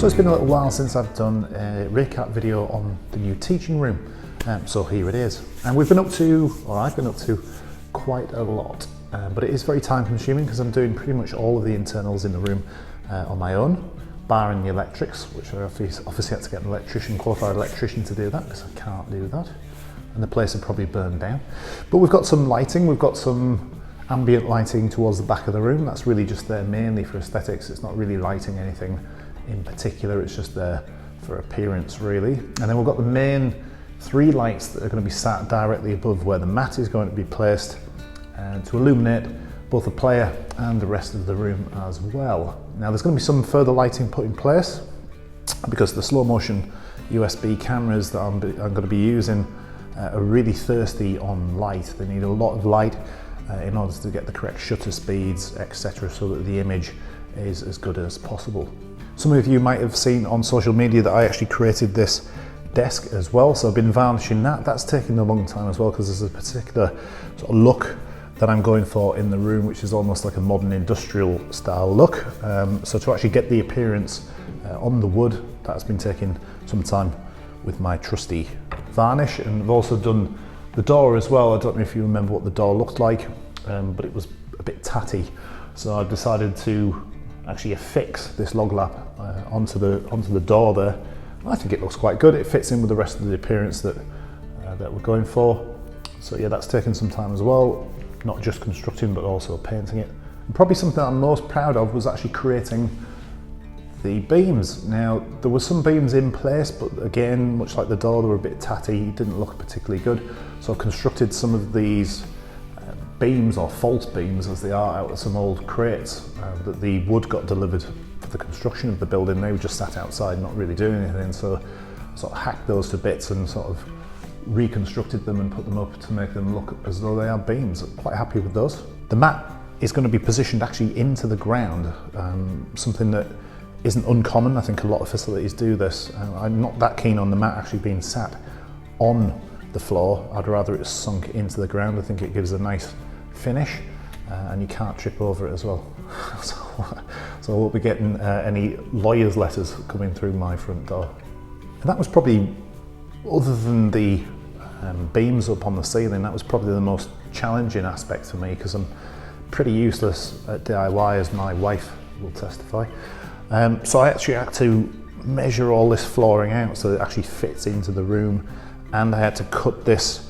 it's been a little while since I've done a recap video on the new teaching room, so here it is. And we've been up to, or I've been up to, quite a lot, but it is very time consuming because I'm doing pretty much all of the internals in the room on my own, barring the electrics, which I obviously had to get an electrician, qualified electrician to do that because I can't do that. And the place would probably burn down. But we've got some lighting, we've got some ambient lighting towards the back of the room. That's really just there mainly for aesthetics. It's not really lighting anything in particular, it's just there for appearance really. And then we've got the main 3 lights that are going to be sat directly above where the mat is going to be placed to illuminate both the player and the rest of the room as well. Now there's going to be some further lighting put in place because the slow motion USB cameras that I'm going to be using are really thirsty on light. They need a lot of light in order to get the correct shutter speeds, etc., so that the image is as good as possible. Some of you might have seen on social media that I actually created this desk as well, so I've been varnishing that. That's taken a long time as well because there's a particular sort of look that I'm going for in the room, which is almost like a modern industrial style look. So to actually get the appearance on the wood, that's been taking some time with my trusty varnish. And I've also done the door as well. I don't know if you remember what the door looked like, but it was a bit tatty. So I decided to actually affix this log lap onto the door there. I think it looks quite good. It fits in with the rest of the appearance that we're going for. So yeah, that's taken some time as well. Not just constructing, but also painting it. And probably something I'm most proud of was actually creating the beams. Now, there were some beams in place, but again, much like the door, they were a bit tatty, didn't look particularly good. So I've constructed some of these beams, or false beams as they are, out of some old crates that the wood got delivered for the construction of the building. They were just sat outside, not really doing anything. So I sort of hacked those to bits and sort of reconstructed them and put them up to make them look as though they are beams. I'm quite happy with those. The mat is going to be positioned actually into the ground, something that isn't uncommon. I think a lot of facilities do this. I'm not that keen on the mat actually being sat on the floor. I'd rather it's sunk into the ground. I think it gives a nice finish and you can't trip over it as well. So I won't be getting any lawyers' letters coming through my front door. And that was probably, other than the beams up on the ceiling, that was probably the most challenging aspect for me because I'm pretty useless at DIY, as my wife will testify. So I actually had to measure all this flooring out so it actually fits into the room, and I had to cut this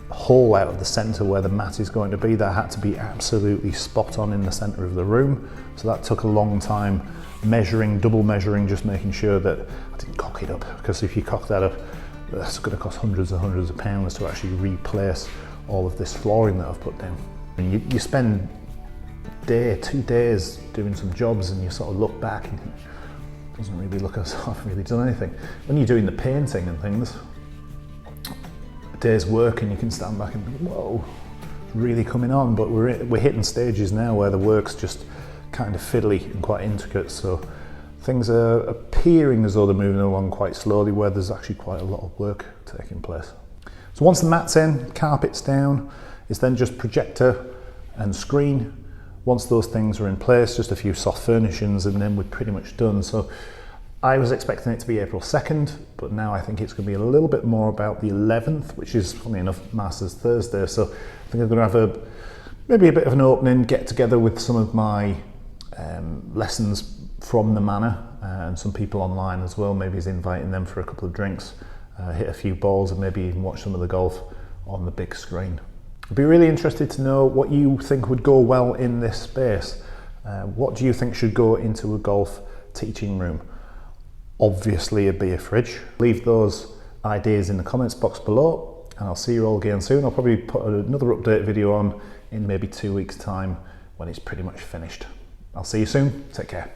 hole out of the centre where the mat is going to be. That had to be absolutely spot on in the centre of the room. So that took a long time measuring, double measuring, just making sure that I didn't cock it up, because if you cock that up, that's going to cost hundreds and hundreds of pounds to actually replace all of this flooring that I've put down. And you spend two days doing some jobs and you sort of look back and it doesn't really look as though I've really done anything. When you're doing the painting and things, a day's work and you can stand back and think, whoa, it's really coming on. But we're hitting stages now where the work's just kind of fiddly and quite intricate, so things are appearing as though they're moving along quite slowly, where there's actually quite a lot of work taking place. So once the mat's in, carpet's down, it's then just projector and screen. Once those things are in place, just a few soft furnishings and then we're pretty much done. So I was expecting it to be April 2nd, but now I think it's going to be a little bit more about the 11th, which is, funny enough, Masters Thursday. So I think I'm going to have maybe a bit of an opening, get together with some of my lessons from the manor and some people online as well. Maybe he's inviting them for a couple of drinks, hit a few balls and maybe even watch some of the golf on the big screen. I'd be really interested to know what you think would go well in this space. What do you think should go into a golf teaching room? Obviously a beer fridge. Leave those ideas in the comments box below and I'll see you all again soon. I'll probably put another update video on in maybe 2 weeks' time when it's pretty much finished. I'll see you soon. Take care.